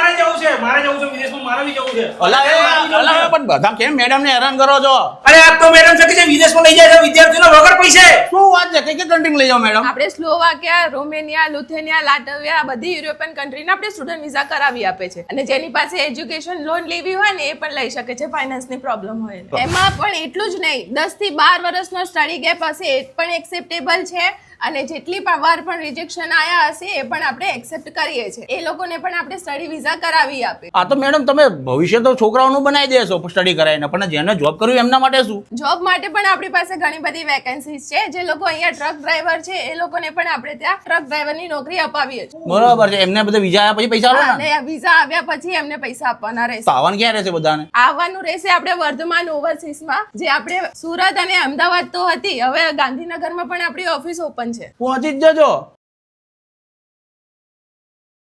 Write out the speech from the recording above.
મારે જવું છે વિદેશમાં, મારે બી જવું છે. અલા પણ બધા કેમ મેડમ ને હેરાન કરો છો? અરે આ તો મેડમ છે કે જે વિદેશમાં લઈ જાય છે વિદ્યાર્થીઓને વગર પૈસે. શું વાત છે? કઈ કન્ટ્રી લઈ જાઓ મેડમ? આપણે સ્લોવાકિયા, રોમેનિયા, લુથેનિયા, લાટવિયા આ બધી યુરોપિયન કન્ટ્રીના આપણે સ્ટુડન્ટ વિઝા કરાવી આપે છે. અને જેની પાસે એજ્યુકેશન લોન લેવી હોય ને એ પણ લઈ શકે છે, ફાઇનાન્સની પ્રોબ્લેમ હોય. એમાં પણ એટલું જ નહીં, 10 થી 12 વર્ષનો સ્ટડી ગેપ હશે એ પણ એક્સેપ્ટેબલ છે. અને જેટલી પણ વાર પણ રિજેક્શન આયા હશે એ પણ આપણે એક્સેપ્ટ કરીએ છીએ. એ લોકોને પણ આપણે સ્ટડી વિઝા કરાવી આપે. આ તો મેડમ તમે ભવિષ્ય તો છોકરાઓનું બનાવી દેશો સ્ટડી કરાવીને, પણ જેને જોબ કરવી એમના માટે શું? જોબ માટે પણ આપણી પાસે ઘણી બધી વેકેન્સીઝ છે. જે લોકો અહીંયા ટ્રક ડ્રાઈવર છે એ લોકોને પણ આપણે ત્યાં ટ્રક ડ્રાઈવરની નોકરી અપાવીએ છીએ. બરાબર છે. એમને બધા વિઝા આવ્યા પછી પૈસા આલો ને? અને વિઝા આવ્યા પછી એમને પૈસા આપવાના રહેશે. તો આવવાનું ક્યાં રહેશે બધાને? આવવાનું રહેશે આપણે વર્ધમાન ઓવરસીઝમાં, જે આપણે સુરત અને અમદાવાદ તો હતી, હવે ગાંધીનગરમાં પણ આપણી ઓફિસ ઓપન છે. પહોંચી જ જજો.